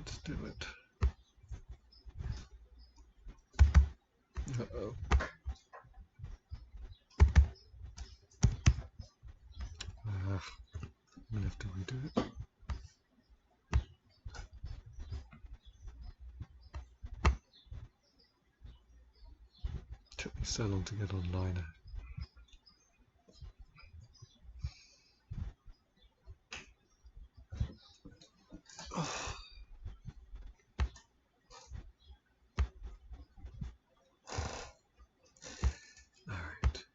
Let's do it. Uh-oh. I'm gonna have to redo it. Took me so long to get online. Oh. Alright.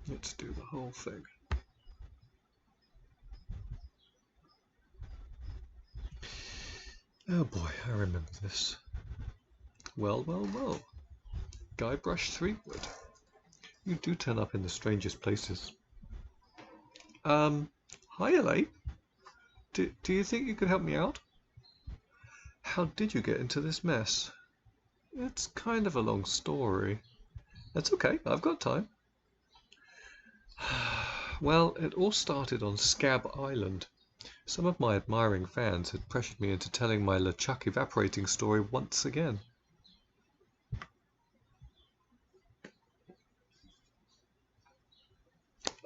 Let's do the whole thing. Oh boy, I remember this. Well, well, well. Guybrush Threepwood. You do turn up in the strangest places. Hi, LA. Do you think you could help me out? How did you get into this mess? It's kind of a long story. That's okay, I've got time. Well, it all started on Scab Island. Some of my admiring fans had pressured me into telling my LeChuck evaporating story once again.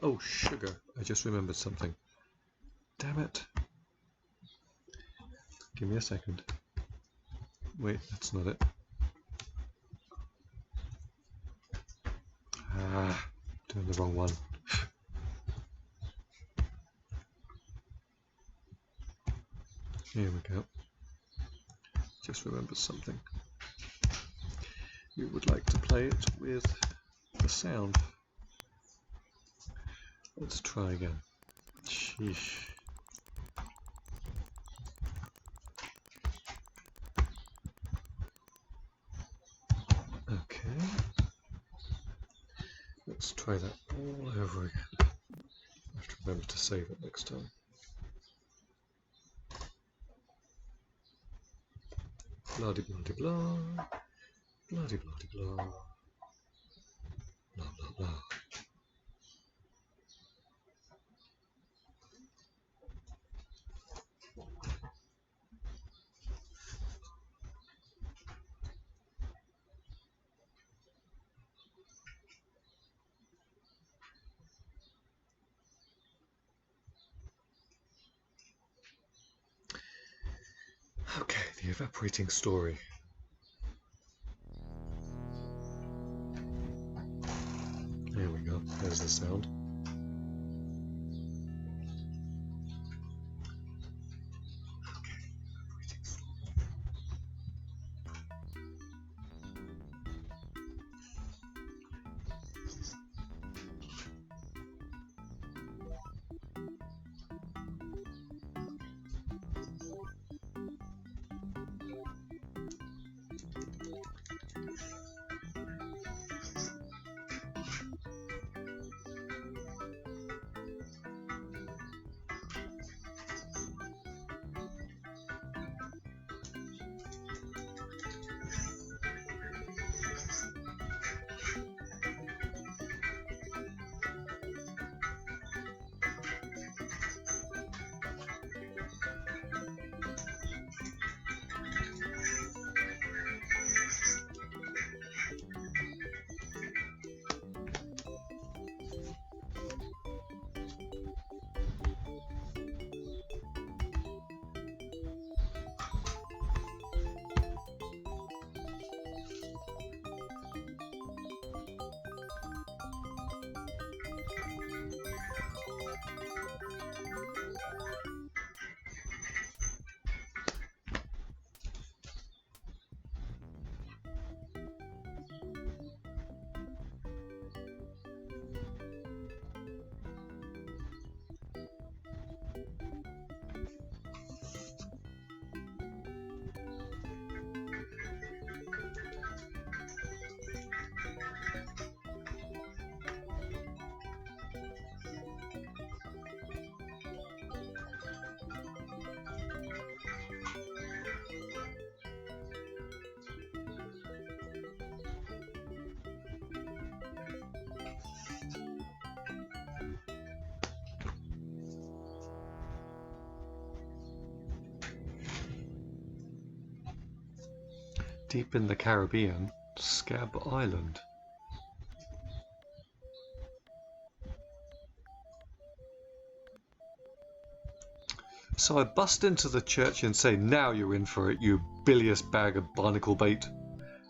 Oh, sugar. I just remembered something. Damn it. Give me a second. Wait, that's not it. Doing the wrong one. Here we go. Just remembered something. You would like to play it with the sound. Let's try again. Sheesh. Okay. Let's try that all over again. I have to remember to save it next time. Blah de blah de blah. Blah de blah de blah. Blah blah blah. Okay, the evaporating story. There we go, there's the sound. Deep in the Caribbean, Scab Island. So I bust into the church and say, "Now you're in for it, you bilious bag of barnacle bait."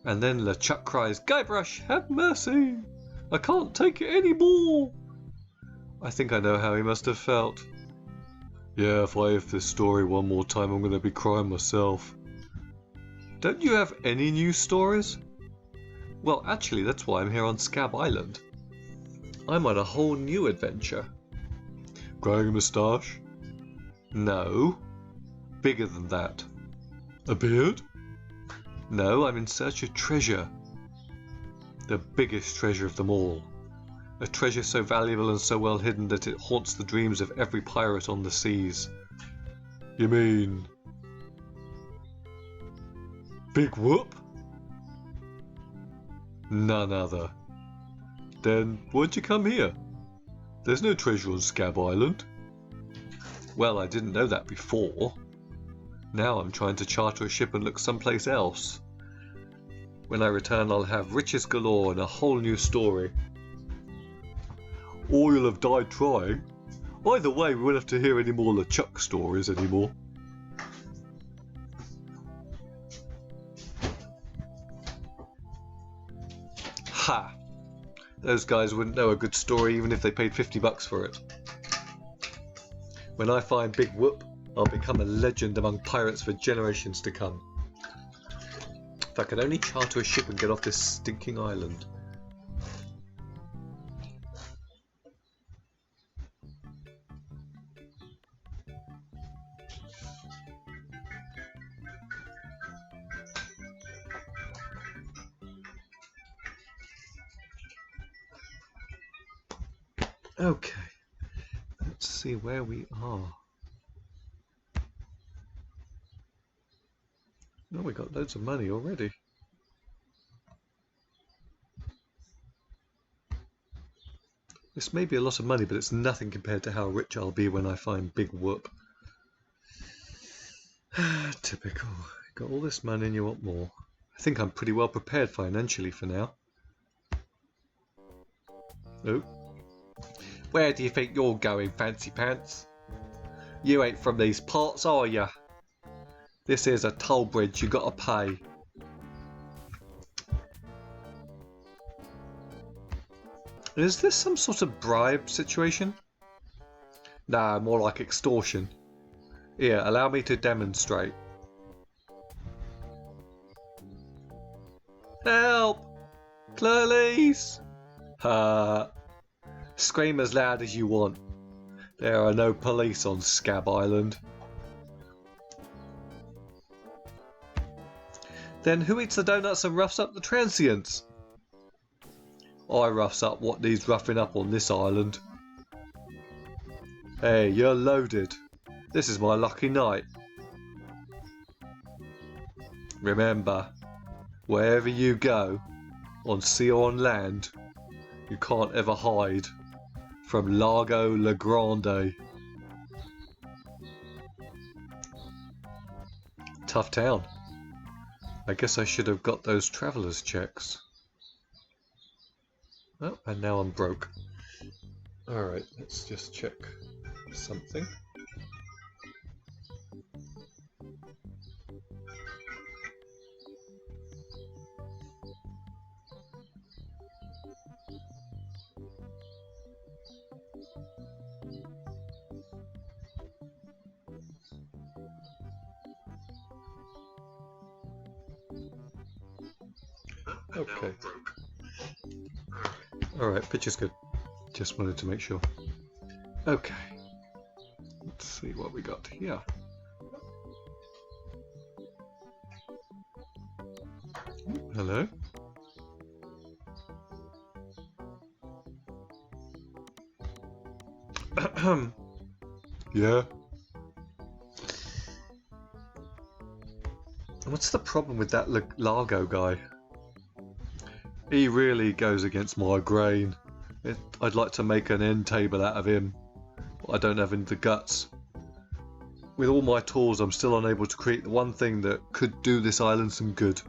And then LeChuck cries, "Guybrush, have mercy! I can't take it anymore!" I think I know how he must have felt. Yeah, if I hear this story one more time, I'm going to be crying myself. Don't you have any new stories? Well, actually, that's why I'm here on Scab Island. I'm on a whole new adventure. Growing a moustache? No. Bigger than that. A beard? No, I'm in search of treasure. The biggest treasure of them all. A treasure so valuable and so well hidden that it haunts the dreams of every pirate on the seas. You mean... Big Whoop? None other. Then why'd you come here? There's no treasure on Scab Island. Well, I didn't know that before. Now I'm trying to charter a ship and look someplace else. When I return, I'll have riches galore and a whole new story. Or you'll have died trying. Either way, we won't have to hear any more LeChuck stories anymore. Ha! Those guys wouldn't know a good story even if they paid $50 for it. When I find Big Whoop, I'll become a legend among pirates for generations to come. If I could only charter a ship and get off this stinking island. Okay, let's see where we are. Oh, we got loads of money already. This may be a lot of money, but it's nothing compared to how rich I'll be when I find Big Whoop. Typical. Got all this money and you want more. I think I'm pretty well prepared financially for now. Oh. Where do you think you're going, Fancy Pants? You ain't from these parts, are ya? This is a toll bridge you gotta pay. Is this some sort of bribe situation? Nah, more like extortion. Here, allow me to demonstrate. Help! Police! Scream as loud as you want. There are no police on Scab Island. Then who eats the donuts and roughs up the transients? I roughs up what needs roughing up on this island. Hey, you're loaded. This is my lucky night. Remember, wherever you go, on sea or on land, you can't ever hide from Largo Le Grande. Tough town. I guess I should have got those traveller's checks. Oh, and now I'm broke. Alright, let's just check something. Okay. Alright, picture's good. Just wanted to make sure. Okay. Let's see what we got here. Hello? Yeah? What's the problem with that Largo guy? He really goes against my grain. I'd like to make an end table out of him, but I don't have the guts. With all my tools, I'm still unable to create the one thing that could do this island some good.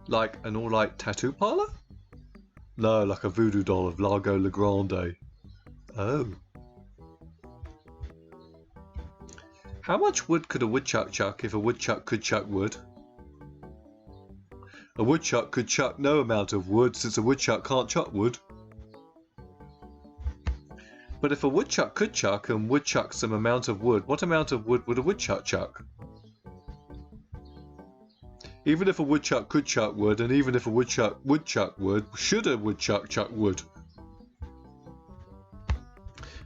Like an all-night tattoo parlor? No, like a voodoo doll of Largo Le Grande. Oh. How much wood could a woodchuck chuck if a woodchuck could chuck wood? A woodchuck could chuck no amount of wood since a woodchuck can't chuck wood. But if a woodchuck could chuck and woodchuck some amount of wood, what amount of wood would a woodchuck chuck? Even if a woodchuck could chuck wood, and even if a woodchuck would chuck wood, should a woodchuck chuck wood?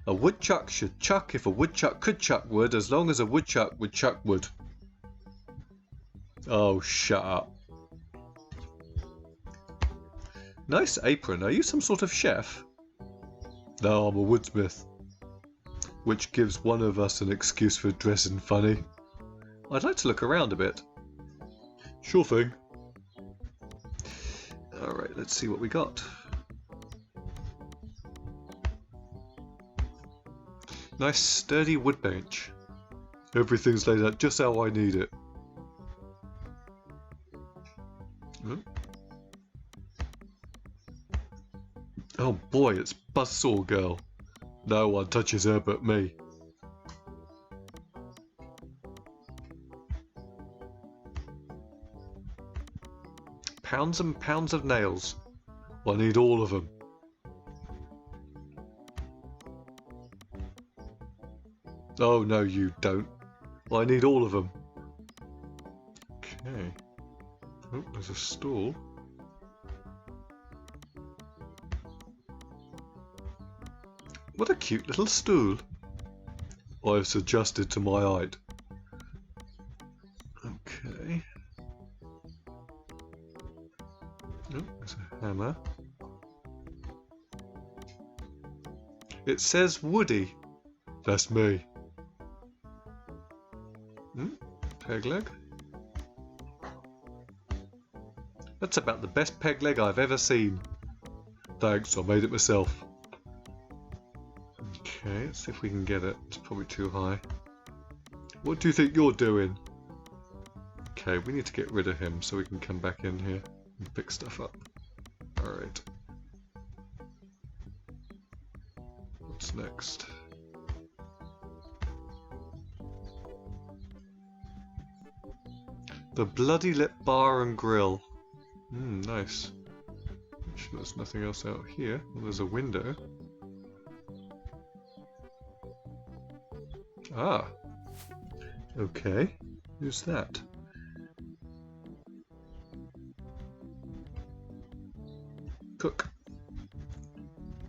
A woodchuck should chuck if a woodchuck could chuck wood, as long as a woodchuck would chuck wood. Oh, shut up. Nice apron. Are you some sort of chef? No, I'm a woodsmith. Which gives one of us an excuse for dressing funny. I'd like to look around a bit. Sure thing. Alright, let's see what we got. Nice sturdy wood bench. Everything's laid out just how I need it. Oh boy, it's Buzzsaw Girl. No one touches her but me. Pounds and pounds of nails. I need all of them. Oh no, you don't. I need all of them. Okay. Oh, there's a stool. What a cute little stool. I've adjusted to my height. Okay. Oh, there's a hammer. It says Woody. That's me. Peg leg. That's about the best peg leg I've ever seen. Thanks, I made it myself. Okay, let's see if we can get it. It's probably too high. What do you think you're doing? Okay, we need to get rid of him so we can come back in here and pick stuff up. Alright. What's next? The Bloody Lip Bar and Grill. Nice. Actually, there's nothing else out here. Well, there's a window. Ah. Okay. Who's that? Cook.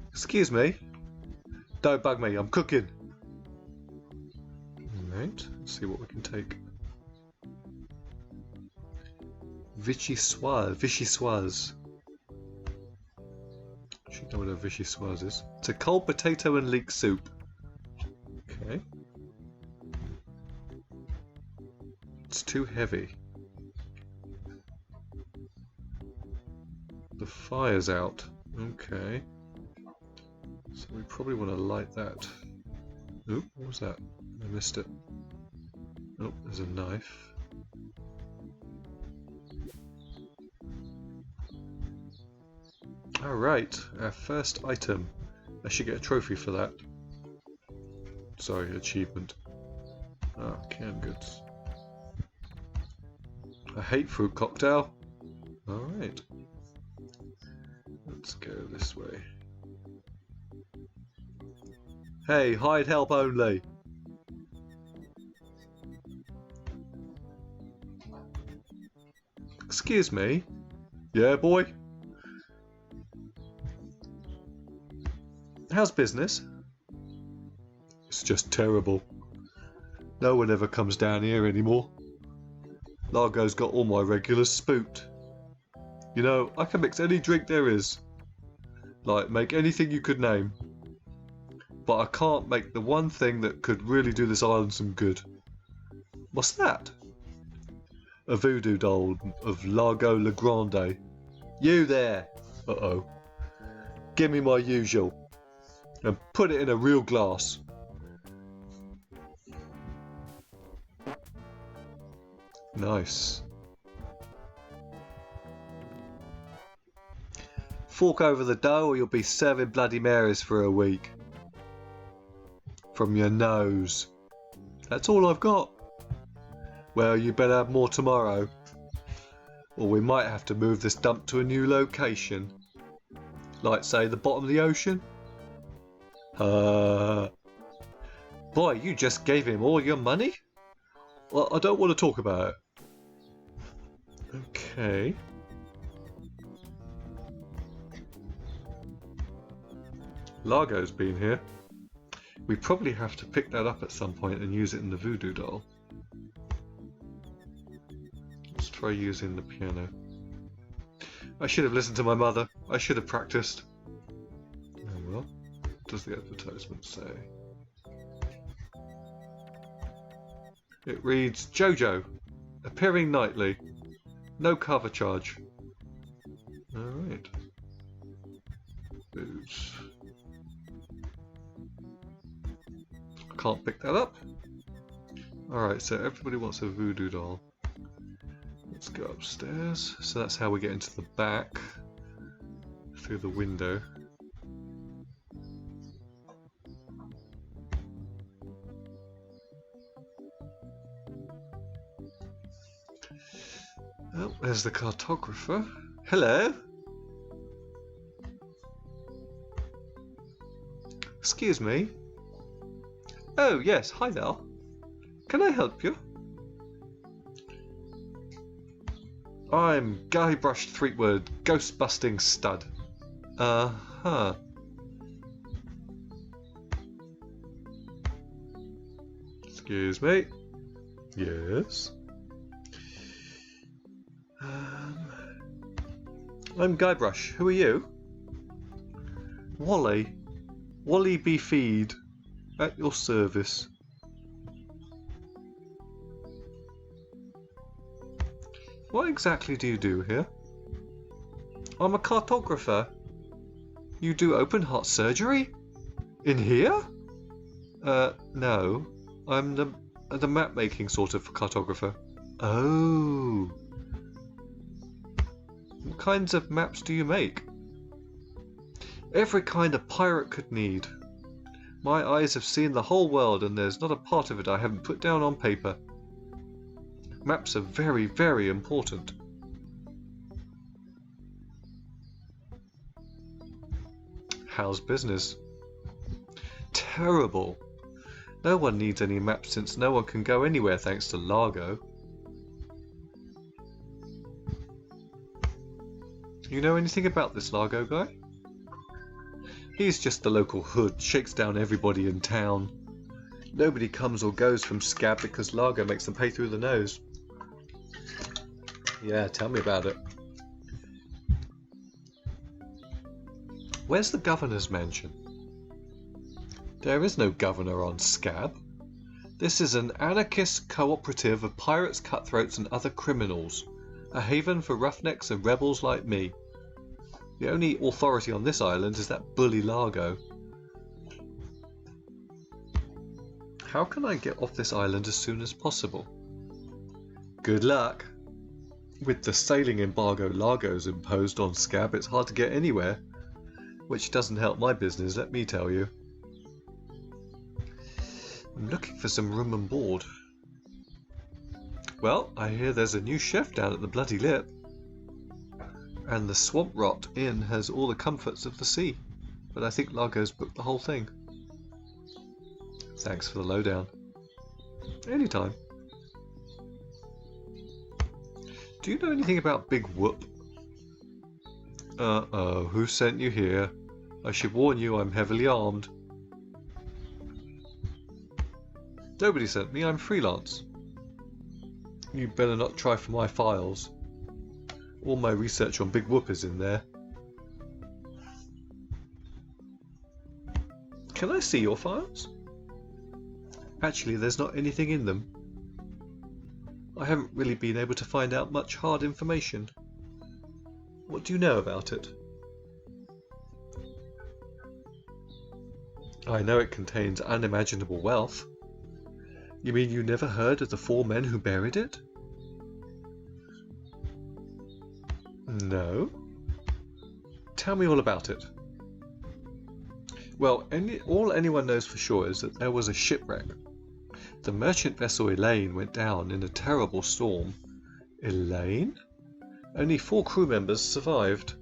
Excuse me. Don't bug me, I'm cooking. Alright, let's see what we can take. Vichyssoise. Should know what a vichyssoise is. It's a cold potato and leek soup. Okay. It's too heavy. The fire's out. Okay. So we probably want to light that. Oop, what was that? I missed it. Oh, there's a knife. Alright, our first item. I should get a trophy for that. Sorry, achievement. Ah, canned goods. I hate fruit cocktail. Alright. Let's go this way. Hey, hide help only! Excuse me? Yeah, boy? How's business? It's just terrible. No one ever comes down here anymore. Largo's got all my regulars spooked. You know, I can mix any drink there is. Like, make anything you could name. But I can't make the one thing that could really do this island some good. What's that? A voodoo doll of Largo Le Grande. You there! Uh-oh. Give me my usual. And put it in a real glass. Nice. Fork over the dough or you'll be serving Bloody Marys for a week. From your nose. That's all I've got. Well, you better have more tomorrow. Or we might have to move this dump to a new location. Like, say, the bottom of the ocean. Boy, you just gave him all your money? Well, I don't want to talk about it. Okay. Largo's been here. We probably have to pick that up at some point and use it in the voodoo doll. Let's try using the piano. I should have listened to my mother. I should have practiced. Oh well. What does the advertisement say? It reads, JoJo, appearing nightly. No cover charge. Alright. Boots. I can't pick that up. Alright, so everybody wants a voodoo doll. Let's go upstairs. So that's how we get into the back. Through the window. Oh, there's the cartographer. Hello? Excuse me. Oh, yes, hi there. Can I help you? I'm Guybrush Threepwood, ghost-busting stud. Uh-huh. Excuse me. Yes? I'm Guybrush. Who are you? Wally. Wally be feed. At your service. What exactly do you do here? I'm a cartographer. You do open heart surgery? In here? No. I'm the map making sort of cartographer. Oh. What kinds of maps do you make? Every kind a pirate could need. My eyes have seen the whole world and there's not a part of it I haven't put down on paper. Maps are very, very important. How's business? Terrible. No one needs any maps since no one can go anywhere thanks to Largo. You know anything about this Largo guy? He's just the local hood, shakes down everybody in town. Nobody comes or goes from Scab because Largo makes them pay through the nose. Yeah, tell me about it. Where's the governor's mansion? There is no governor on Scab. This is an anarchist cooperative of pirates, cutthroats and other criminals. A haven for roughnecks and rebels like me. The only authority on this island is that bully Largo. How can I get off this island as soon as possible? Good luck. With the sailing embargo Largo's imposed on Scab, it's hard to get anywhere. Which doesn't help my business, let me tell you. I'm looking for some room and board. Well, I hear there's a new chef down at the Bloody Lip. And the Swamp Rot Inn has all the comforts of the sea. But I think Largo's booked the whole thing. Thanks for the lowdown. Anytime. Do you know anything about Big Whoop? Uh-oh, who sent you here? I should warn you I'm heavily armed. Nobody sent me, I'm freelance. You better not try for my files. All my research on Big Whoop is in there. Can I see your files? Actually, there's not anything in them. I haven't really been able to find out much hard information. What do you know about it? I know it contains unimaginable wealth. You mean you never heard of the 4 men who buried it? No. Tell me all about it. Well, all anyone knows for sure is that there was a shipwreck. The merchant vessel Elaine went down in a terrible storm. Elaine? Only 4 crew members survived.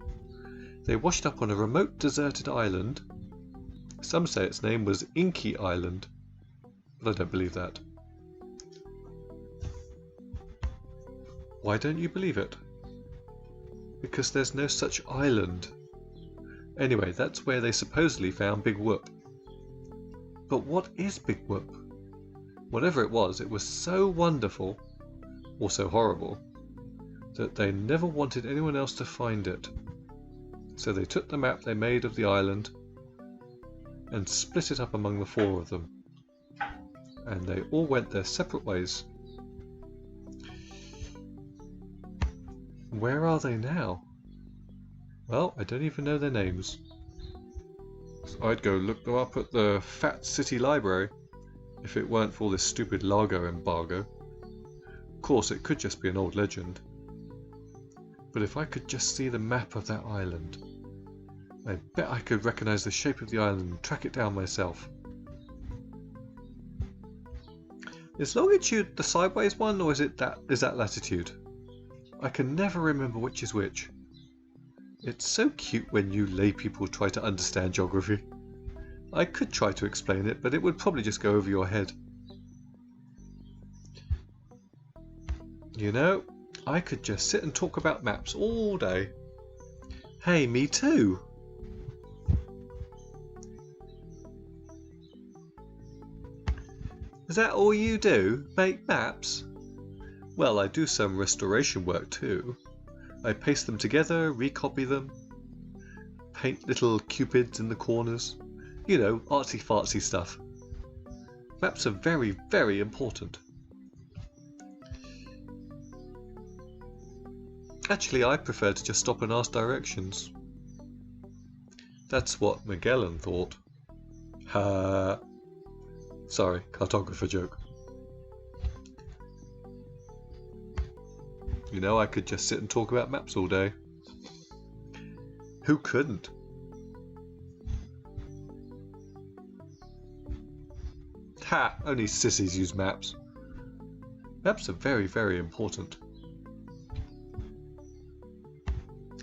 They washed up on a remote deserted island. Some say its name was Inky Island, but I don't believe that. Why don't you believe it? Because there's no such island. Anyway, that's where they supposedly found Big Whoop. But what is Big Whoop? Whatever it was so wonderful, or so horrible, that they never wanted anyone else to find it. So they took the map they made of the island and split it up among the 4 of them. And they all went their separate ways. Where are they now? Well, I don't even know their names. So I'd go look them up at the Fat City Library, if it weren't for this stupid Largo embargo. Of course, it could just be an old legend. But if I could just see the map of that island, I bet I could recognize the shape of the island and track it down myself. Is longitude the sideways one, or is that latitude? I can never remember which is which. It's so cute when you lay people try to understand geography. I could try to explain it, but it would probably just go over your head. You know, I could just sit and talk about maps all day. Hey, me too! Is that all you do? Make maps? Well, I do some restoration work too. I paste them together, recopy them, paint little cupids in the corners. You know, artsy-fartsy stuff. Maps are very, very important. Actually, I prefer to just stop and ask directions. That's what Magellan thought. Ha! Sorry, cartographer joke. You know, I could just sit and talk about maps all day. Who couldn't? Ha! Only sissies use maps. Maps are very, very important.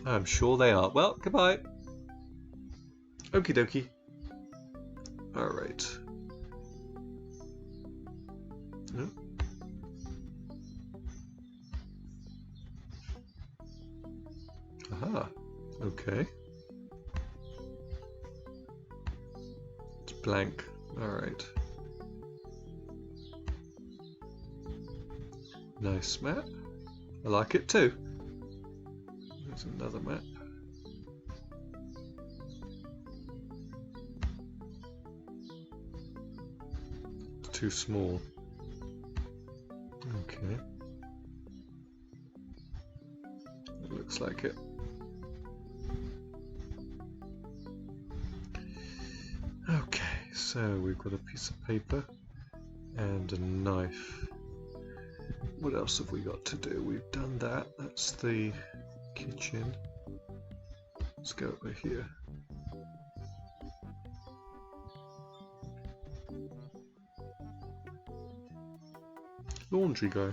I'm sure they are. Well, goodbye. Okie dokie. Alright. No. Aha. Okay. It's blank. Alright. Nice map. I like it too. There's another map. It's too small. Okay. It looks like it. Okay, so we've got a piece of paper and a knife. What else have we got to do? We've done that. That's the kitchen. Let's go over here. Laundry guy.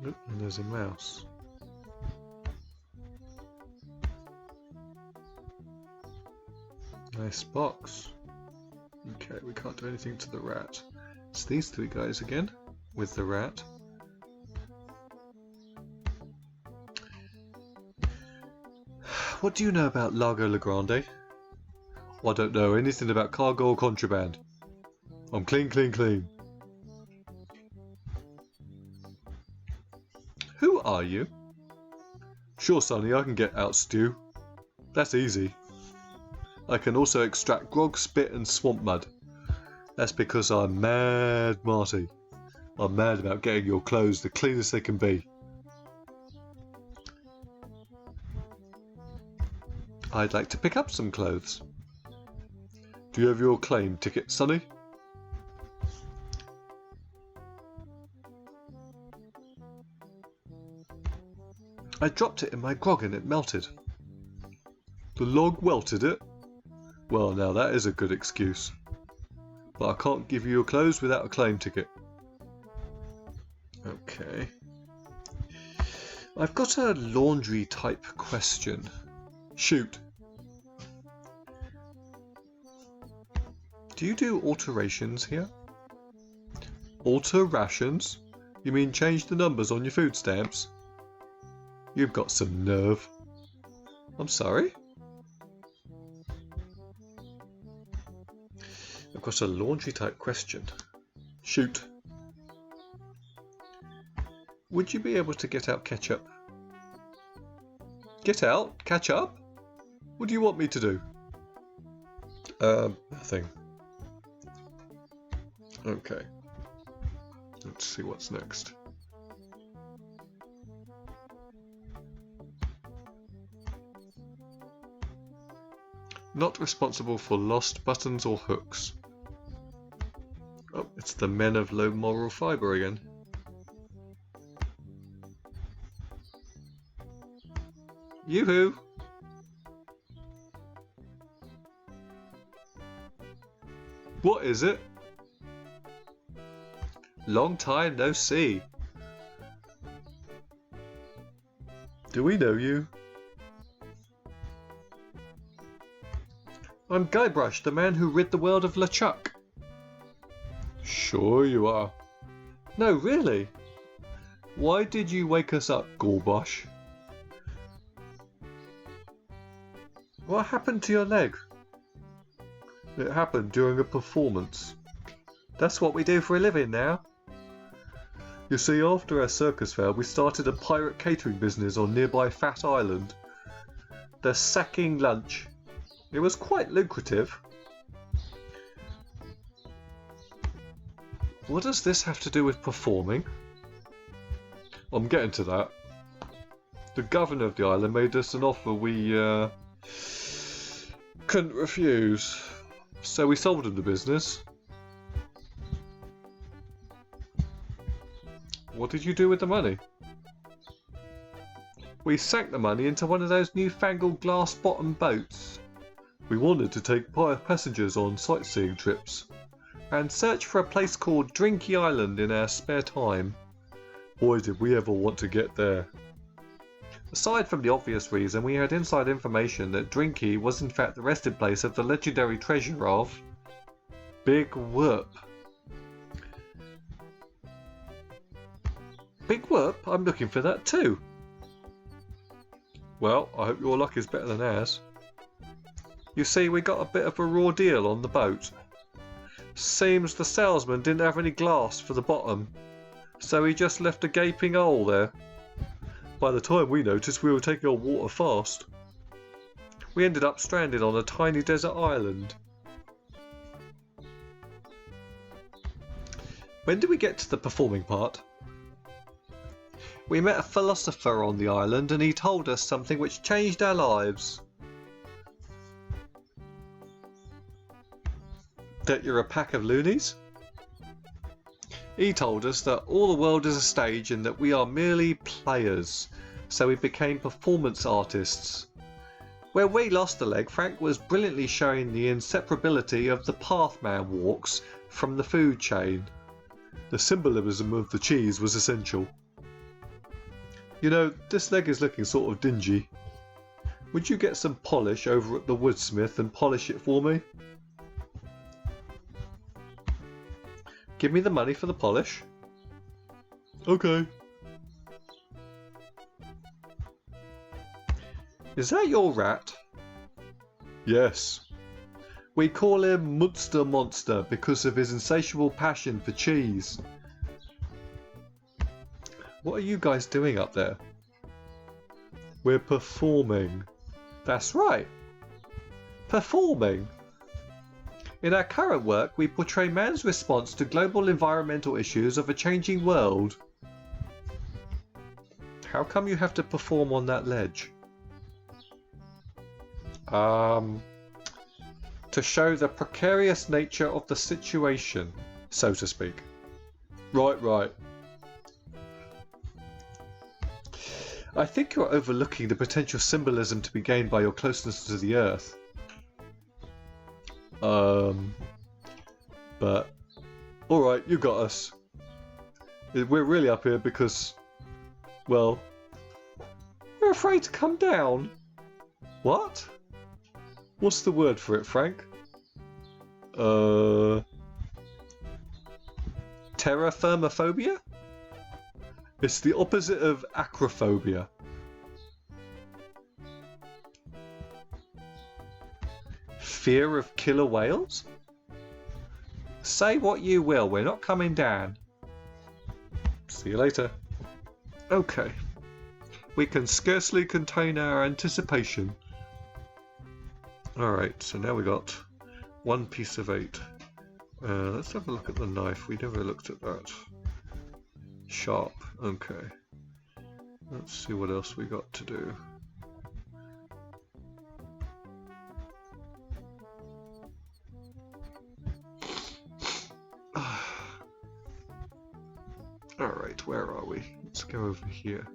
Oh, and there's a mouse. Nice box. Okay, we can't do anything to the rat. It's these 3 guys again, with the rat. What do you know about Largo Le Grande? Well, I don't know anything about cargo or contraband. I'm clean, clean, clean. Who are you? Sure, Sonny, I can get out stew. That's easy. I can also extract grog, spit and swamp mud. That's because I'm mad, Marty. I'm mad about getting your clothes the cleanest they can be. I'd like to pick up some clothes. Do you have your claim ticket, Sonny? I dropped it in my grog and it melted. The log welted it? Well, now that is a good excuse. But I can't give you your clothes without a claim ticket. Okay. I've got a laundry type question. Shoot. Do you do alterations here? Alter rations? You mean change the numbers on your food stamps? You've got some nerve. I'm sorry? I've got a laundry type question. Shoot. Would you be able to get out ketchup? Get out? Catch up? What do you want me to do? Nothing. Okay. Let's see what's next. Not responsible for lost buttons or hooks. Oh, it's the men of low moral fibre again. Yoo-hoo! What is it? Long time no see. Do we know you? I'm Guybrush, the man who rid the world of LeChuck. Sure you are. No, really? Why did you wake us up, Guybrush? What happened to your leg? It happened during a performance. That's what we do for a living now. You see, after our circus fair, we started a pirate catering business on nearby Fat Island. The Sacking Lunch. It was quite lucrative. What does this have to do with performing? I'm getting to that. The governor of the island made us an offer we couldn't refuse. So we sold him the business. What did you do with the money? We sank the money into one of those newfangled glass-bottom boats. We wanted to take passengers on sightseeing trips and search for a place called Drinky Island in our spare time. Boy, did we ever want to get there. Aside from the obvious reason, we had inside information that Drinky was in fact the resting place of the legendary treasure of Big Whoop. Big Whoop? I'm looking for that too. Well, I hope your luck is better than ours. You see, we got a bit of a raw deal on the boat. Seems the salesman didn't have any glass for the bottom, so he just left a gaping hole there. By the time we noticed, we were taking on water fast. We ended up stranded on a tiny desert island. When did we get to the performing part? We met a philosopher on the island and he told us something which changed our lives. That you're a pack of loonies? He told us that all the world is a stage and that we are merely players, so we became performance artists. Where we lost a leg, Frank was brilliantly showing the inseparability of the pathman walks from the food chain. The symbolism of the cheese was essential. You know, this leg is looking sort of dingy. Would you get some polish over at the woodsmith and polish it for me? Give me the money for the polish. Okay. Is that your rat? Yes. We call him Munster Monster because of his insatiable passion for cheese. What are you guys doing up there? We're performing. That's right. Performing. In our current work, we portray man's response to global environmental issues of a changing world. How come you have to perform on that ledge? To show the precarious nature of the situation, so to speak. Right. I think you're overlooking the potential symbolism to be gained by your closeness to the Earth. But alright, you got us. We're really up here because, well, we're afraid to come down. What? What's the word for it, Frank? Terraformophobia? It's the opposite of acrophobia. Fear of killer whales? Say what you will, we're not coming down. See you later. Okay. We can scarcely contain our anticipation. Alright, so now we got 1 piece of 8. Let's have a look at the knife. We never looked at that. Sharp. Okay. Let's see what else we got to do. Alright, where are we? Let's go over here.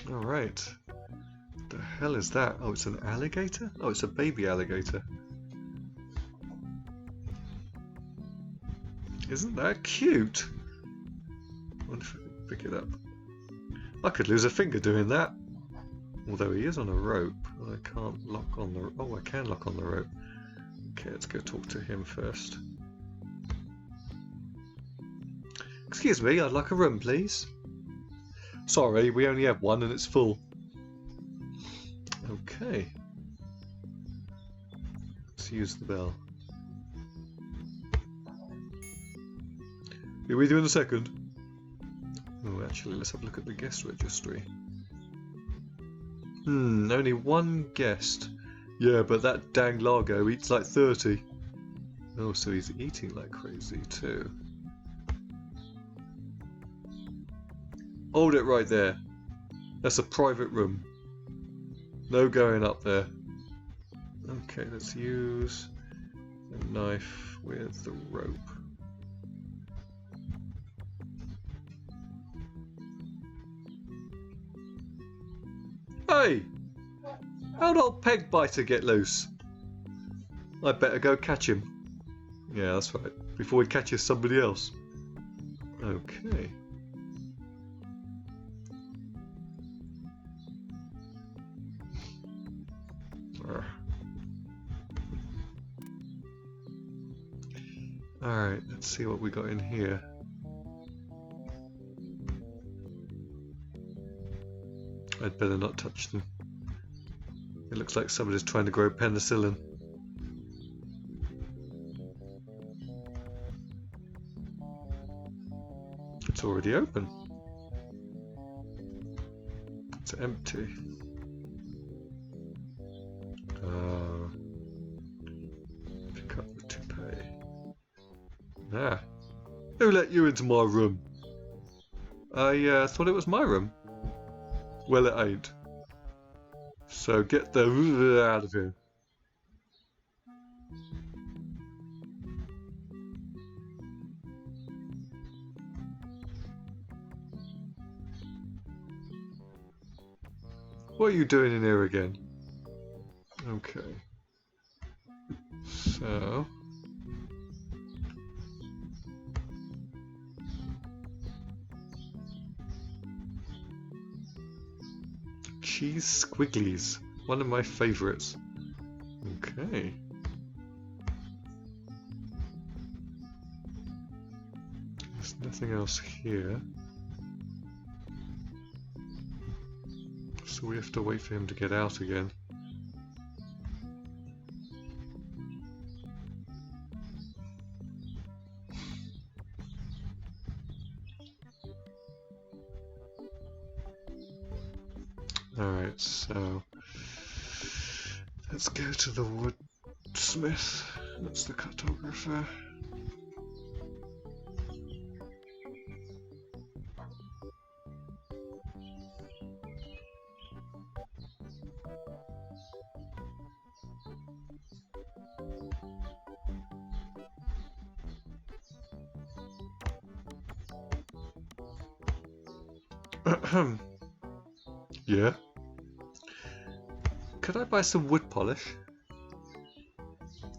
Alright. The hell is that? Oh, it's an alligator? Oh, it's a baby alligator. Isn't that cute? I wonder if I can pick it up. I could lose a finger doing that. Although he is on a rope. I can't lock on the... Oh, I can lock on the rope. Okay, let's go talk to him first. Excuse me, I'd like a room, please. Sorry, we only have one and it's full. Okay. Let's use the bell. Be with you in a second. Oh, actually, let's have a look at the guest registry. Only 1 guest. Yeah, but that dang Largo eats like 30. Oh, so he's eating like crazy too. Hold it right there. That's a private room. No going up there. Okay, let's use a knife with the rope. Hey! How'd old Peg Biter get loose? I better go catch him. Yeah, that's right. Before he catches somebody else. Okay. Alright, let's see what we got in here. I'd better not touch them. It looks like somebody's trying to grow penicillin. It's already open. It's empty. Pick up the toupee. Ah. Who let you into my room? I thought it was my room. Well, it ain't. So get the out of here. What are you doing in here again? Okay. So... cheese squigglies. One of my favourites. Okay. There's nothing else here. So we have to wait for him to get out again. Alright, so let's go to the woodsmith. That's the cartographer. Yeah? Could I buy some wood polish?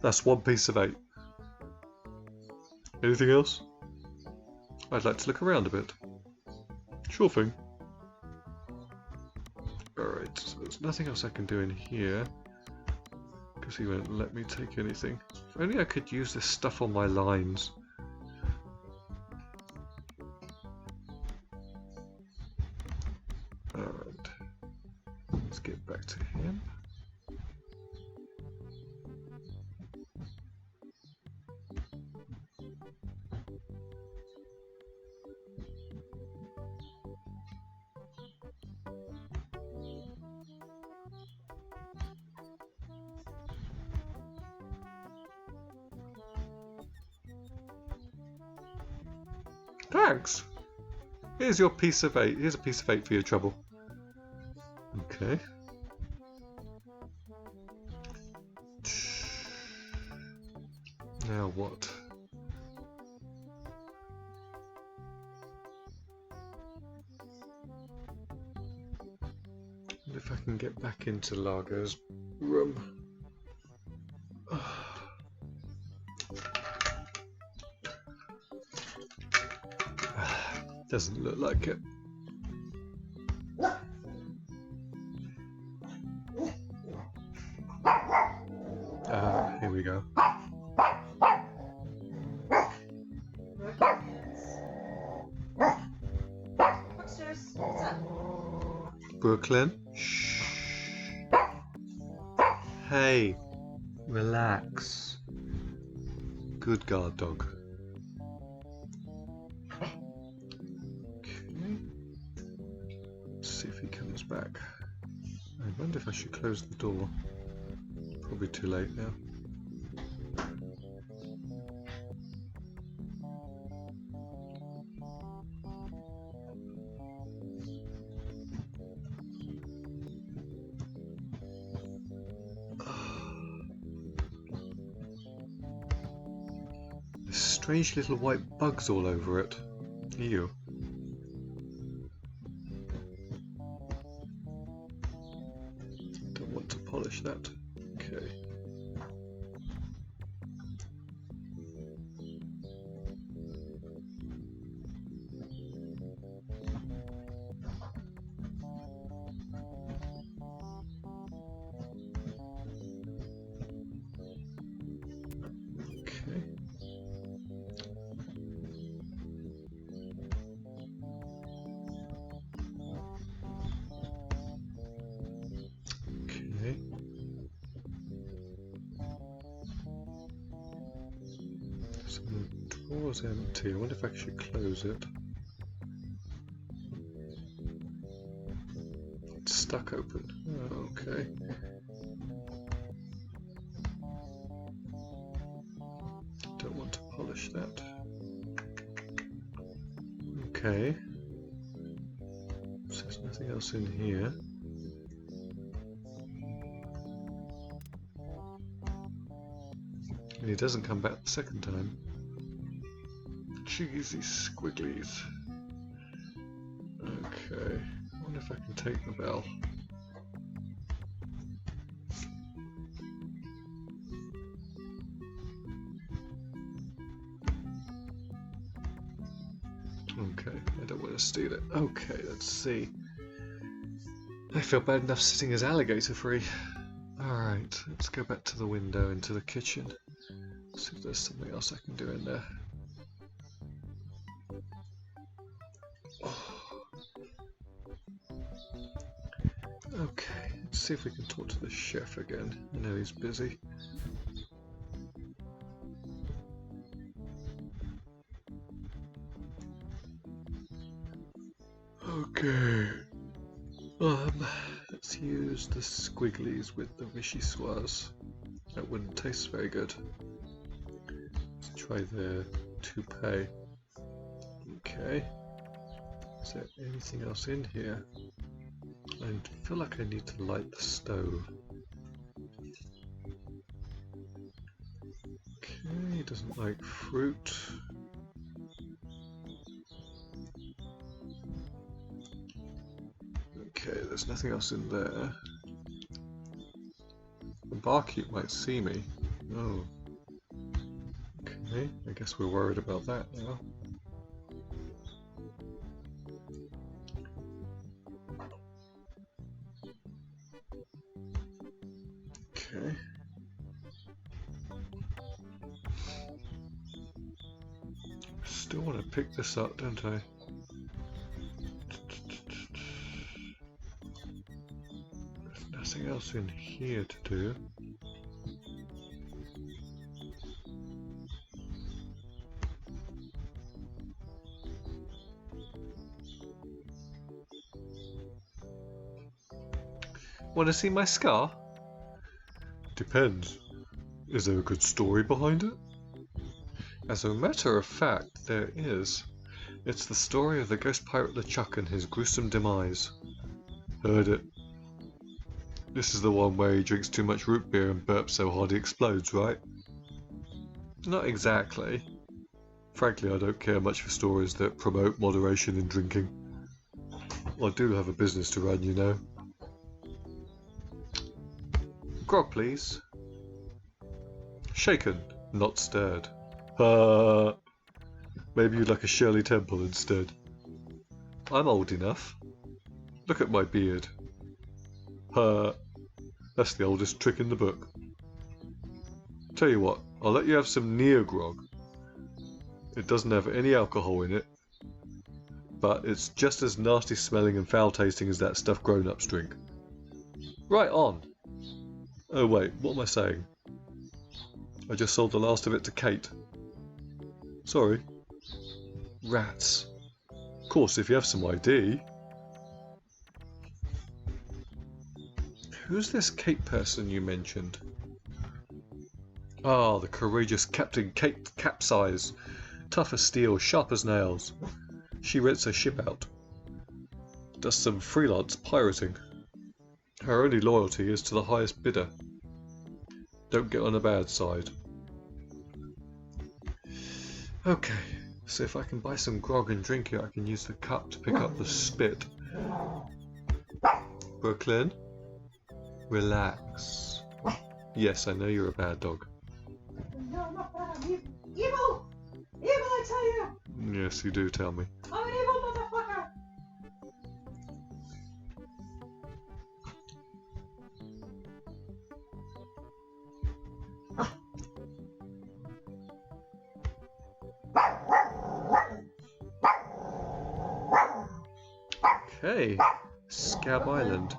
That's 1 piece of 8. Anything else? I'd like to look around a bit. Sure thing. Alright, so there's nothing else I can do in here. Because he won't let me take anything. If only I could use this stuff on my lines. Alright. Let's get back to him. Thanks! Here's your piece of 8. Here's a piece of 8 for your trouble. Okay. Now what? And if I can get back into Largo's room. Doesn't look like it. Here we go. Upstairs. What's up? Brooklyn? Shh. Hey, relax. Good guard dog. Okay. Let's see if he comes back. I wonder if I should close the door. Probably too late now. There's strange little white bugs all over it. Ew. Don't want to polish that. Okay. Okay. So the door's empty. I wonder if I should close it. It's stuck open. Oh, okay. Don't want to polish that. Okay. So there's nothing else in here. And he doesn't come back the second time. Cheesy squigglies. Okay. I wonder if I can take the bell. Okay, I don't want to steal it. Okay, let's see. I feel bad enough sitting as alligator free. Alright, let's go back to the window into the kitchen. See if there's something else I can do in there. Okay, let's see if we can talk to the chef again. I know he's busy. Okay. Let's use the squigglies with the vichyssoise. That wouldn't taste very good. Let's try the toupee. Okay. Is there anything else in here? I feel like I need to light the stove. Okay, he doesn't like fruit. There's nothing else in there. The barkeep might see me. Oh. Okay, I guess we're worried about that now. Okay. Still want to pick this up, don't I? There's nothing else in here to do. Want to see my scar? Depends. Is there a good story behind it? As a matter of fact, there is. It's the story of the ghost pirate LeChuck and his gruesome demise. Heard it. This is the one where he drinks too much root beer and burps so hard he explodes, right? Not exactly. Frankly, I don't care much for stories that promote moderation in drinking. I do have a business to run, you know. Grog, please. Shaken, not stirred. Maybe you'd like a Shirley Temple instead. I'm old enough. Look at my beard. That's the oldest trick in the book. Tell you what, I'll let you have some near grog. It doesn't have any alcohol in it, but it's just as nasty smelling and foul tasting as that stuff grown-ups drink. Right on. Oh wait, what am I saying? I just sold the last of it to Kate. Sorry. Rats. Of course, if you have some ID. Who's this Kate person you mentioned? Ah, the courageous Captain Kate Capsize. Tough as steel, sharp as nails. She rents her ship out. Does some freelance pirating. Her only loyalty is to the highest bidder. Don't get on the bad side. Okay, so if I can buy some grog and drink it, I can use the cup to pick up the spit. Brooklyn? Relax. Yes, I know you're a bad dog. No, I'm not bad. I'm evil! Evil, I tell you! Yes, you do tell me. I'm an evil motherfucker! Okay, Scab Island.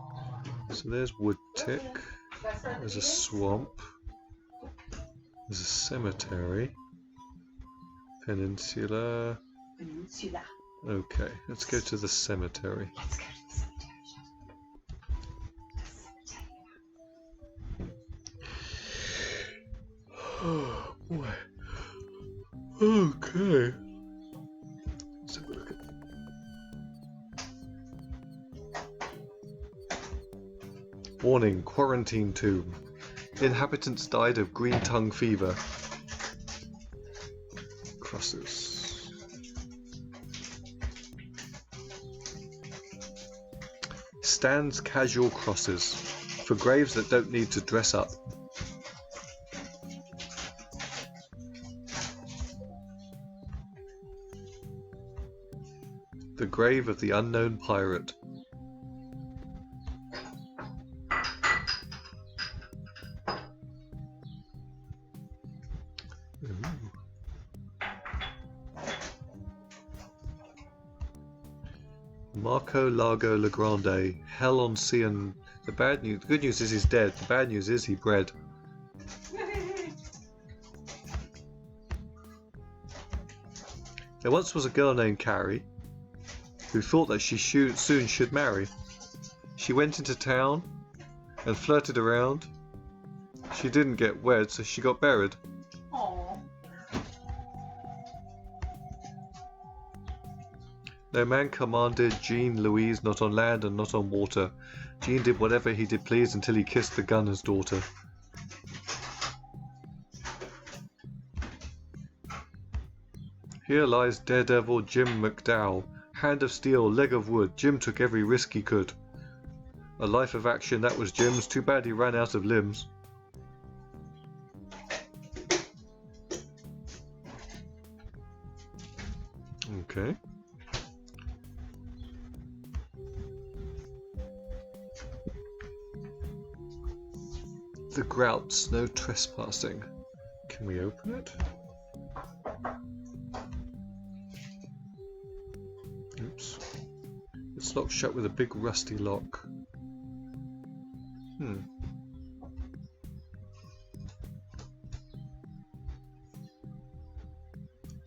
So there's Woodtick. There's a swamp. There's a cemetery. Peninsula. Peninsula. Okay, let's go to the cemetery. Let's go to the cemetery. Oh boy. Okay. Let's have a look at. Warning, quarantine tomb. Inhabitants died of green tongue fever. Crosses. Stands casual crosses. For graves that don't need to dress up. The grave of the unknown pirate. Marco Largo Legrande, hell on sea, and the bad news. The good news is he's dead. The bad news is he bred. There once was a girl named Carrie who thought that she soon should marry. She went into town and flirted around. She didn't get wed, so she got buried. Aww. No man commanded Jean Louise not on land and not on water. Jean did whatever he did please until he kissed the gunner's daughter. Here lies daredevil Jim McDowell. Hand of steel, leg of wood. Jim took every risk he could. A life of action, that was Jim's. Too bad he ran out of limbs. Okay. The grouts, no trespassing. Can we open it? Oops. It's locked shut with a big rusty lock.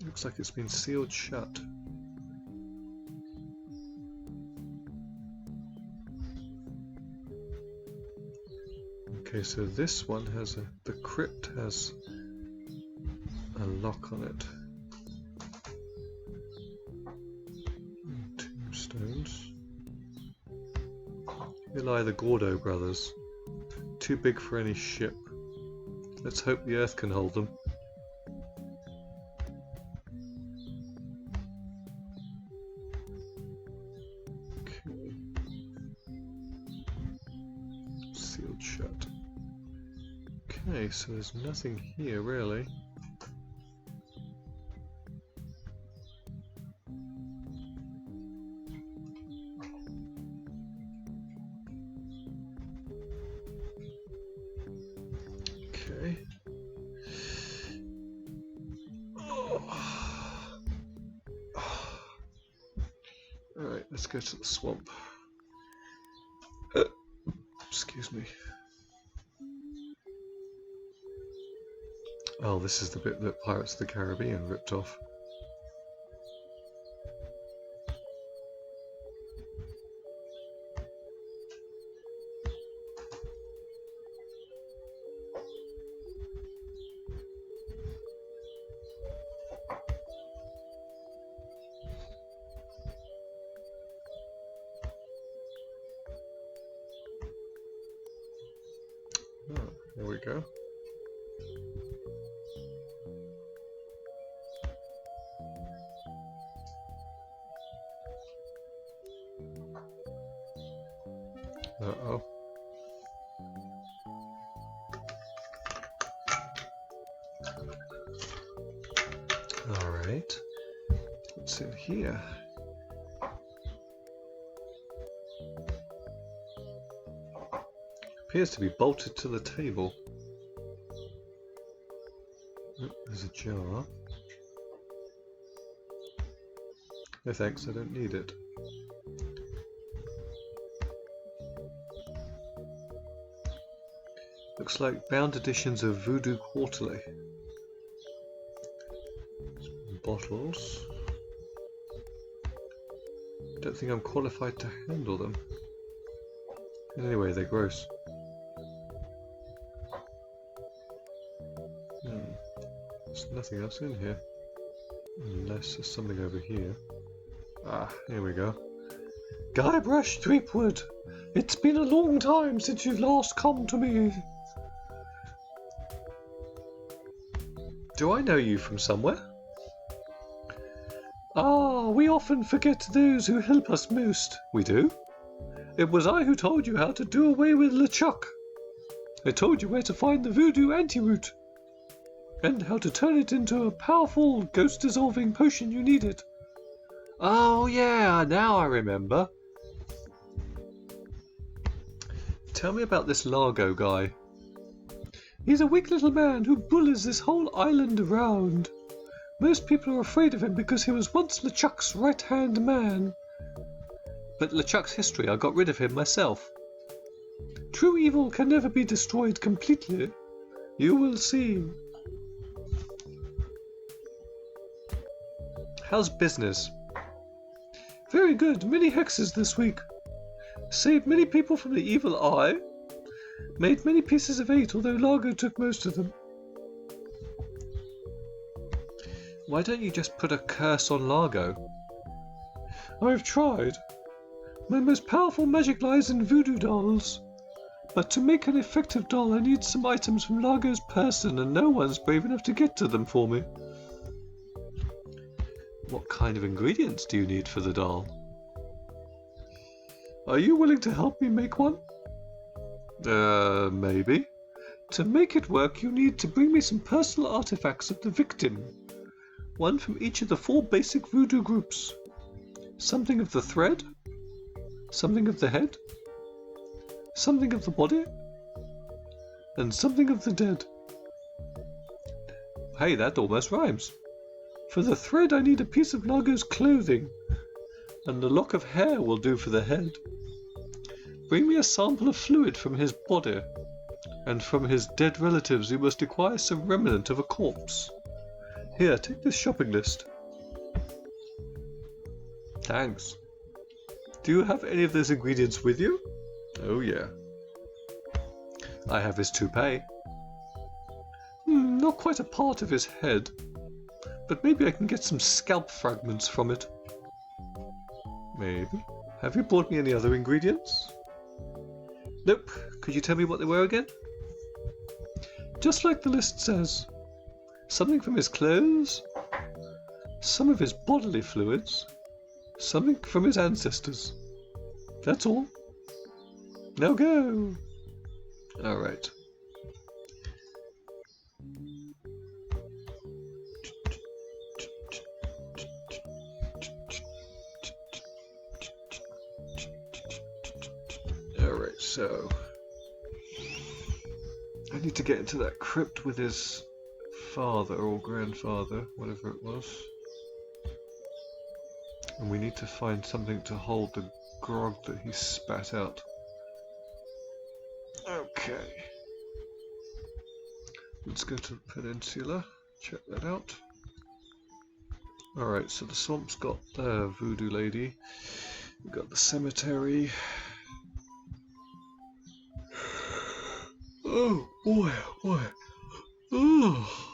Looks like it's been sealed shut. Okay, so this one has the crypt has a lock on it. Tombstones. Here lie the Gordo brothers. Too big for any ship. Let's hope the Earth can hold them. Okay. Sealed shut. Okay, so there's nothing here really. Okay. Alright, let's go to the swamp. Excuse me. Oh, this is the bit that Pirates of the Caribbean ripped off. Oh, there we go. Uh-oh. Alright. What's in here? Appears to be bolted to the table. Oh, there's a jar. No thanks, I don't need it. Looks like bound editions of Voodoo Quarterly. Some bottles. Don't think I'm qualified to handle them. Anyway, they're gross. There's nothing else in here. Unless there's something over here. Ah, here we go. Guybrush Threepwood! It's been a long time since you've last come to me. Do I know you from somewhere? Ah, we often forget those who help us most. We do? It was I who told you how to do away with LeChuck. I told you where to find the voodoo antidote. And how to turn it into a powerful, ghost-dissolving potion you needed. Oh yeah, now I remember. Tell me about this Largo guy. He's a weak little man who bullies this whole island around. Most people are afraid of him because he was once LeChuck's right-hand man. But LeChuck's history, I got rid of him myself. True evil can never be destroyed completely. You will see. How's business? Very good. Many hexes this week. Saved many people from the evil eye. Made many pieces of 8, although Largo took most of them. Why don't you just put a curse on Largo? I've tried. My most powerful magic lies in voodoo dolls. But to make an effective doll, I need some items from Largo's person, and no one's brave enough to get to them for me. What kind of ingredients do you need for the doll? Are you willing to help me make one? Maybe. To make it work, you need to bring me some personal artifacts of the victim. One from each of the 4 basic voodoo groups. Something of the thread, something of the head, something of the body, and something of the dead. Hey, that almost rhymes. For the thread, I need a piece of Largo's clothing, and a lock of hair will do for the head. Bring me a sample of fluid from his body, and from his dead relatives you must acquire some remnant of a corpse. Here, take this shopping list. Thanks. Do you have any of those ingredients with you? Oh yeah. I have his toupee. Not quite a part of his head, but maybe I can get some scalp fragments from it. Maybe. Have you brought me any other ingredients? Nope. Could you tell me what they were again? Just like the list says. Something from his clothes, some of his bodily fluids, something from his ancestors. That's all. Now go! Alright. Alright, so I need to get into that crypt with his father or grandfather, whatever it was. And we need to find something to hold the grog that he spat out. Okay. Let's go to the peninsula, check that out. Alright, so the swamp's got the voodoo lady. We've got the cemetery. Oh boy, boy. Oh.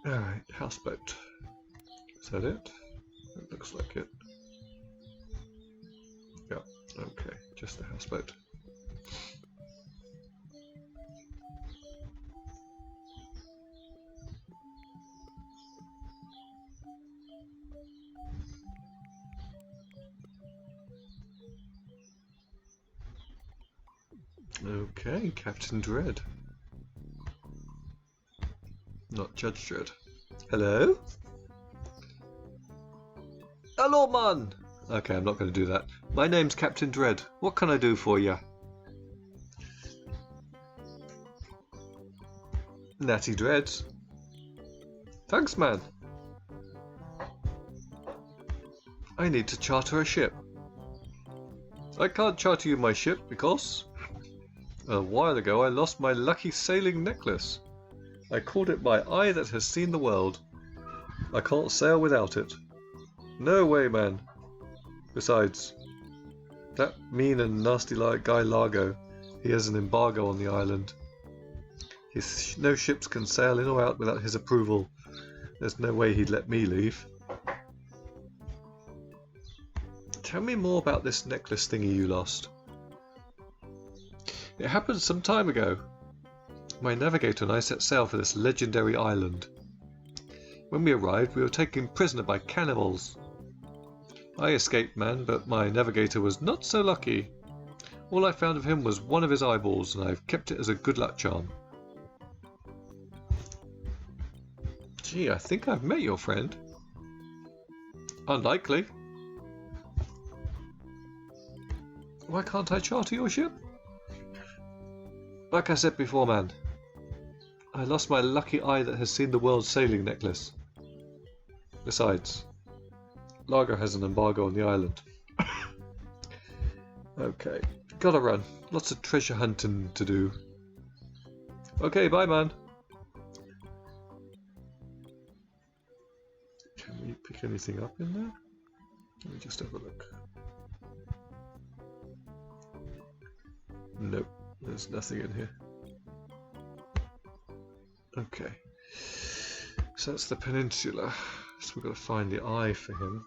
Alright, houseboat. Is that it? It looks like it. Yeah, okay, just the houseboat. Okay, Captain Dread. Not Judge Dread. Hello? Hello, man! Okay, I'm not going to do that. My name's Captain Dread. What can I do for ya? Natty Dreads. Thanks, man. I need to charter a ship. I can't charter you my ship because a while ago I lost my lucky sailing necklace. I called it my eye that has seen the world. I can't sail without it. No way, man. Besides, that mean and nasty guy Largo, he has an embargo on the island. No ships can sail in or out without his approval. There's no way he'd let me leave. Tell me more about this necklace thingy you lost. It happened some time ago. My navigator and I set sail for this legendary island. When we arrived, we were taken prisoner by cannibals. I escaped, man, but my navigator was not so lucky. All I found of him was one of his eyeballs, and I've kept it as a good luck charm. Gee, I think I've met your friend. Unlikely. Why can't I charter your ship? Like I said before, man, I lost my lucky eye that has seen the world sailing necklace. Besides, Largo has an embargo on the island. Okay, gotta run. Lots of treasure hunting to do. Okay, bye, man. Can we pick anything up in there? Let me just have a look. Nope, there's nothing in here. Okay, so that's the peninsula. So we've got to find the eye for him.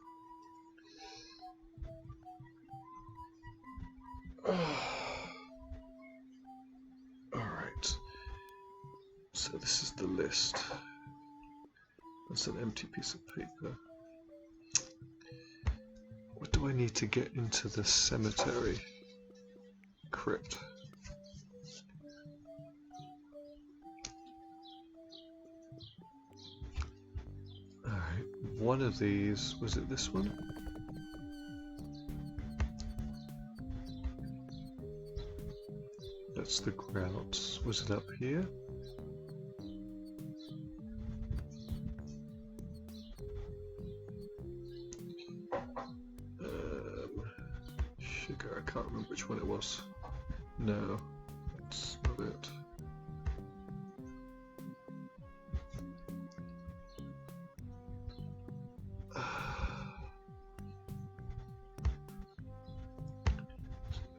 Alright, so this is the list. That's an empty piece of paper. What do do I need to get into the cemetery crypt? Alright, one of these, was it this one? That's the grounds. Was it up here? Sugar, I can't remember which one it was. No, that's not it.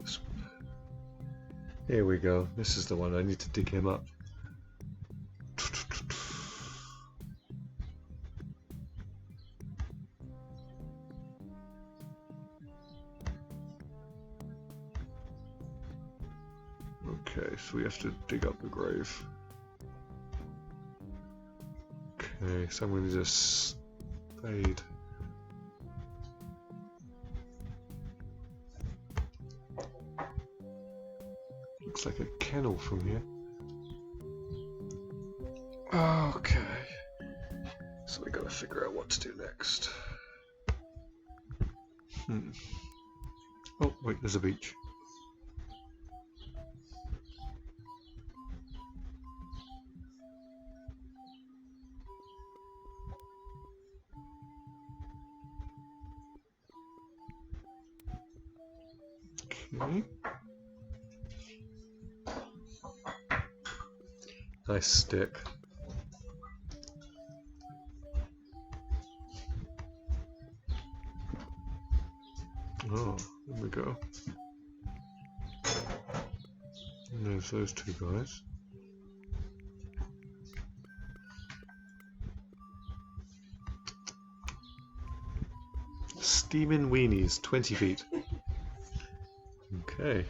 This one. Here we go. This is the one. I need to dig him up. Okay, so we have to dig up the grave. Okay, so I'm going to just spade. Looks like a kennel from here. Okay, so we got to figure out what to do next. Oh wait, there's a beach. Okay. Nice stick. Oh, there we go. And there's those two guys. Steamin' weenies, 20 feet. Okay.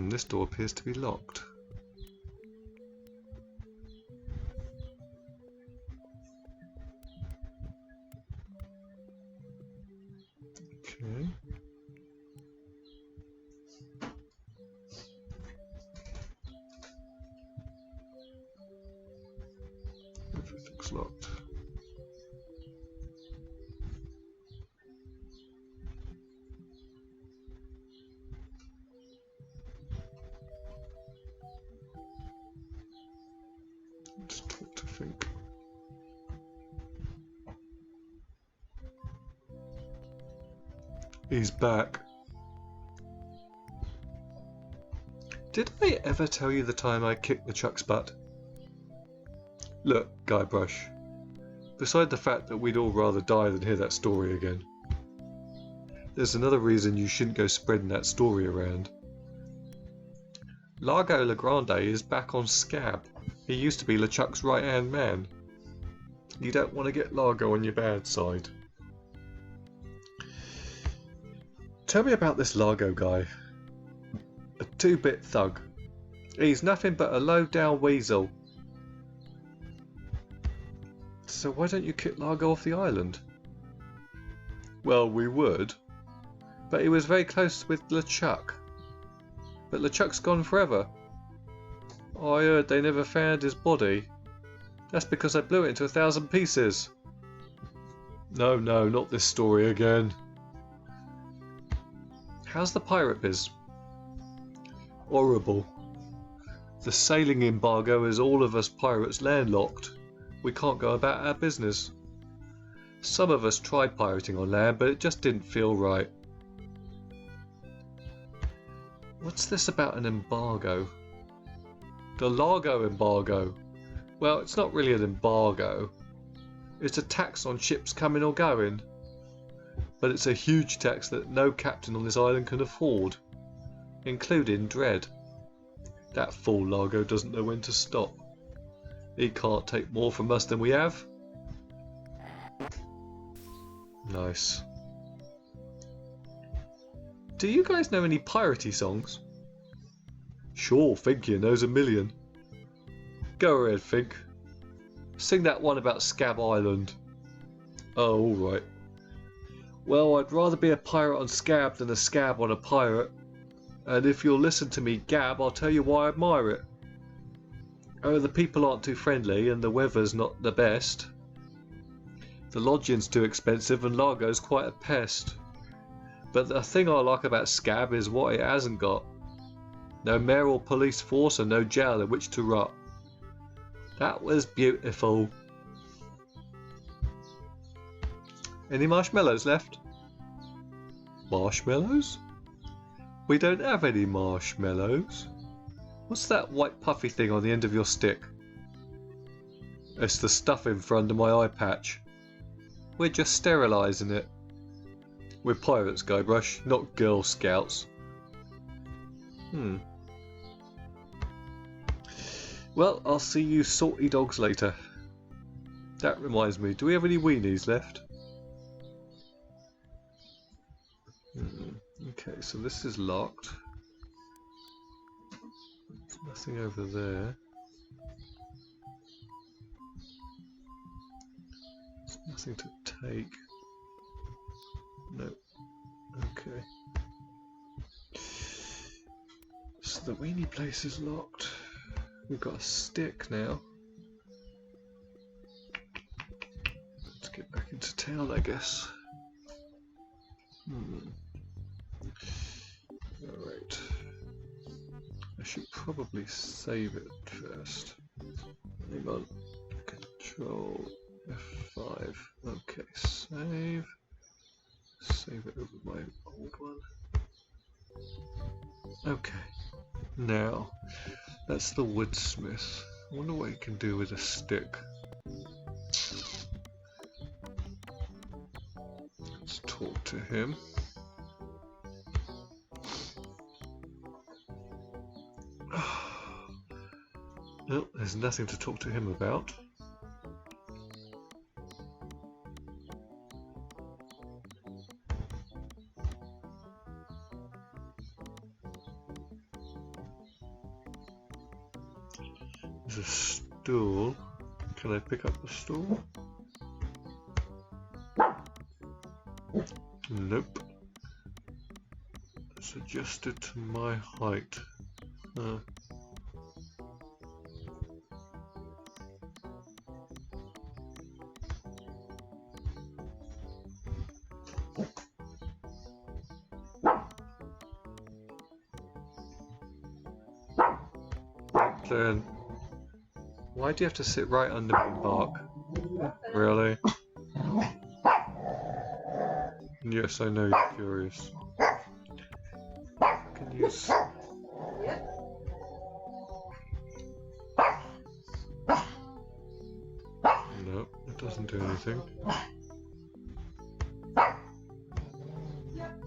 This door appears to be locked. Okay. Everything's locked. Just talk to think. He's back. Did I ever tell you the time I kicked LeChucks' butt? Look, Guybrush. Beside the fact that we'd all rather die than hear that story again, there's another reason you shouldn't go spreading that story around. Largo LeGrande is back on Scab. He used to be LeChucks' right-hand man. You don't want to get Largo on your bad side. Tell me about this Largo guy. A two-bit thug. He's nothing but a low-down weasel. So why don't you kick Largo off the island? Well, we would. But he was very close with LeChuck. But LeChuck's gone forever. I heard they never found his body. That's because I blew it into 1,000 pieces. No, not this story again. How's the pirate biz? Horrible. The sailing embargo is all of us pirates landlocked. We can't go about our business. Some of us tried pirating on land, but it just didn't feel right. What's this about an embargo? The Largo embargo. Well, it's not really an embargo. It's a tax on ships coming or going. But it's a huge tax that no captain on this island can afford, including Dread. That fool Largo doesn't know when to stop. He can't take more from us than we have. Nice. Do you guys know any piratey songs? Sure, Fink here knows a million. Go ahead, Fink. Sing that one about Scab Island. Oh, alright. Well, I'd rather be a pirate on Scab than a scab on a pirate. And if you'll listen to me gab, I'll tell you why I admire it. Oh, the people aren't too friendly and the weather's not the best. The lodging's too expensive and Largo's quite a pest. But the thing I like about Scab is what it hasn't got. No mayor or police force and no jail in which to rot. That was beautiful. Any marshmallows left? Marshmallows? We don't have any marshmallows. What's that white puffy thing on the end of your stick? It's the stuffing for under my eye patch. We're just sterilising it. We're pirates, Guybrush, not Girl Scouts. Well, I'll see you salty dogs later. That reminds me, do we have any weenies left? Okay, so this is locked. There's nothing over there. There's nothing to take. No. Okay. So the weenie place is locked. We've got a stick now. Let's get back into town, I guess. Alright. I should probably save it first. Hang on. Control F5. Okay, save. Save it over my old one. Okay. Now, that's the woodsmith. I wonder what he can do with a stick. Let's talk to him. No, there's nothing to talk to him about. There's a stool. Can I pick up the stool? Nope. It's adjusted to my height. Then why do you have to sit right under me, Bark? Really? Yes, I know you're curious. Can you? No, it doesn't do anything. Yep.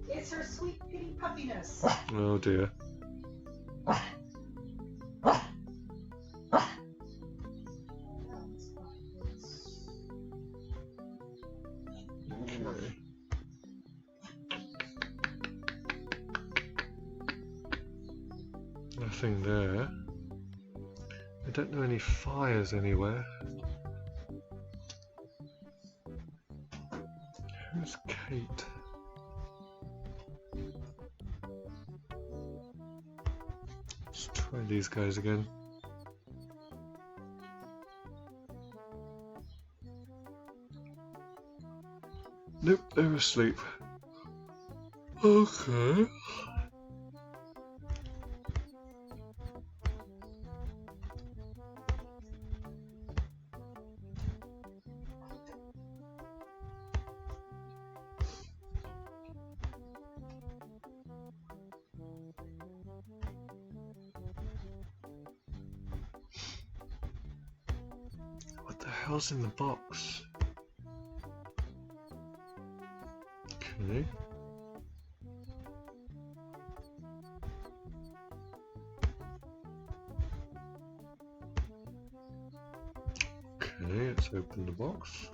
It's her sweet kitty puffiness. Oh dear. Okay. Nothing there. I don't know any fires anywhere. Who's Kate? Let's try these guys again. Nope, they're asleep. Okay. What the hell's in the box? Okay. Okay, let's open the box.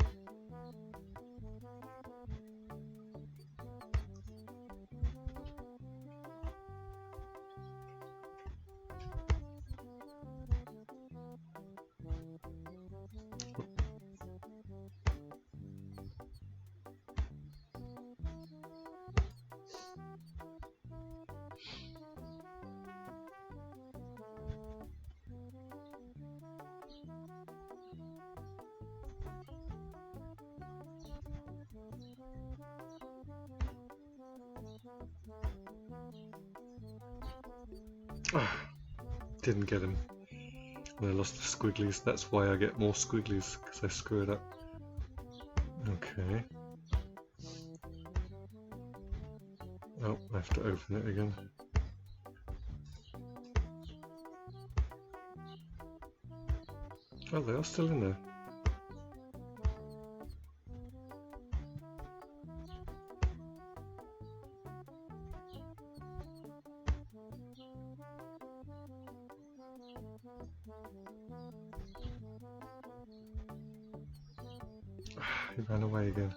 Ah, didn't get him. And I lost the squigglies. That's why I get more squigglies, because I screw it up. Okay. Oh, I have to open it again. Oh, they are still in there. He ran away again.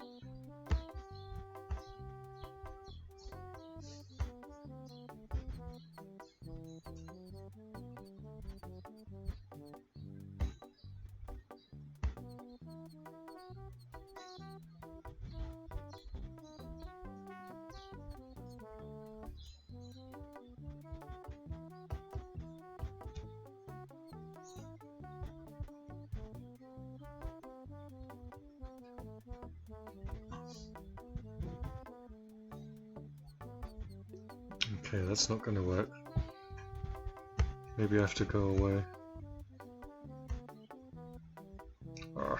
Okay, that's not going to work. Maybe I have to go away. Ugh.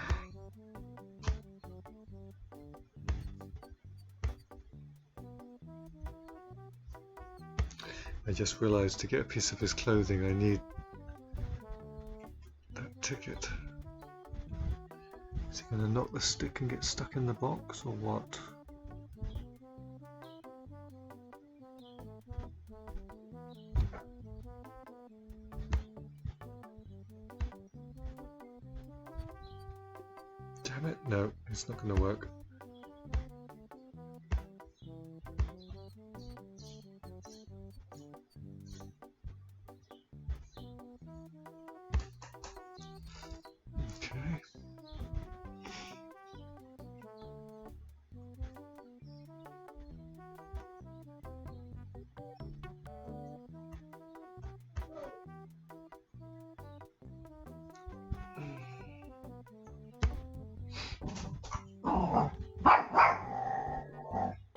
I just realized to get a piece of his clothing I need that ticket. Is he going to knock the stick and get stuck in the box, or what? Damn it, no, it's not going to work. Okay.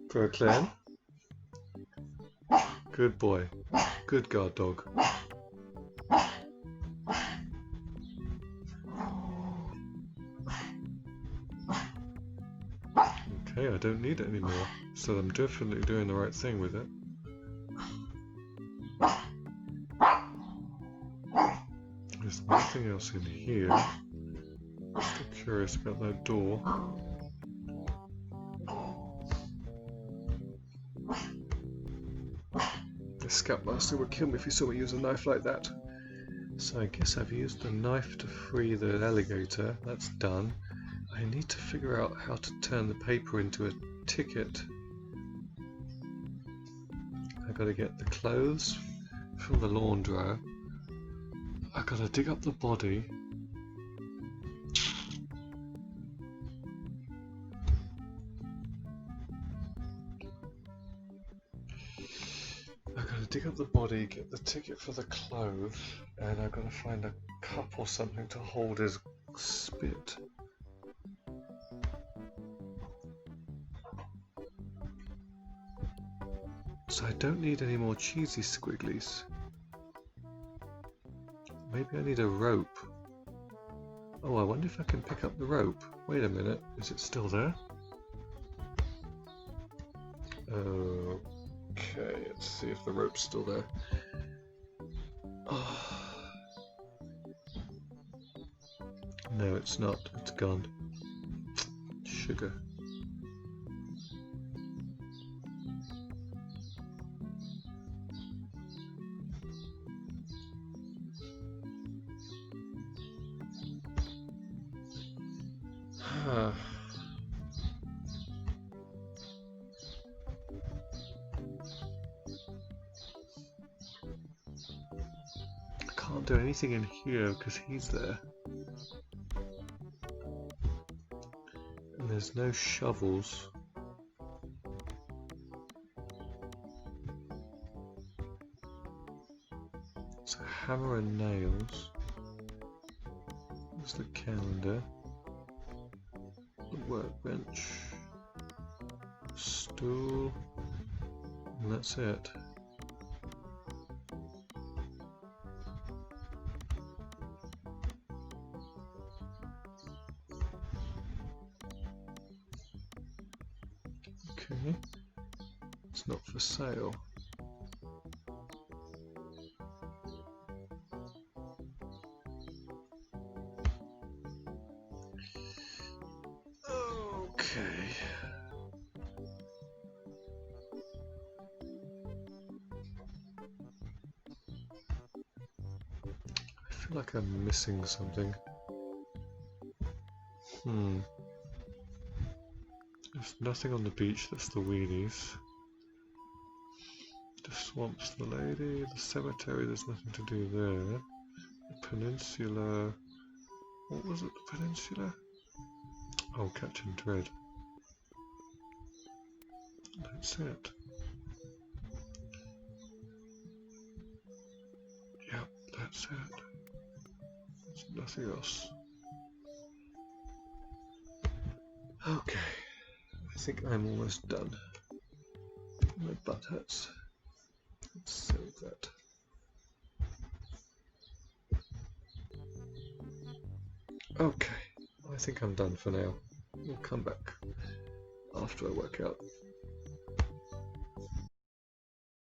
Brooklyn. Good boy. Good guard dog. Okay, I don't need it anymore, so I'm definitely doing the right thing with it. There's nothing else in here. Still curious about that door. The Scoutmaster would kill me if he saw me use a knife like that. So I guess I've used the knife to free the alligator. That's done. I need to figure out how to turn the paper into a ticket. I gotta get the clothes from the launderer. I gotta dig up the body. I gotta dig up the body, get the ticket for the clothes, and I've gotta find a cup or something to hold his spit. So I don't need any more cheesy squigglies. Maybe I need a rope. Oh, I wonder if I can pick up the rope. Wait a minute, is it still there? Okay, let's see if the rope's still there. Oh. No, it's not. It's gone. Sugar. I can't do anything in here because he's there. And there's no shovels. It's a hammer and nails. There's the calendar. The workbench. Stool. And that's it. for sale. Okay. I feel like I'm missing something. There's nothing on the beach, that's the weenies. The swamp's the lady, the cemetery, there's nothing to do there. The peninsula... What was it, the peninsula? Oh, Captain Dread. That's it. Yep, that's it. There's nothing else. Okay, I think I'm almost done. My butt hurts. Let's save that. Okay, I think I'm done for now. We'll come back after I work out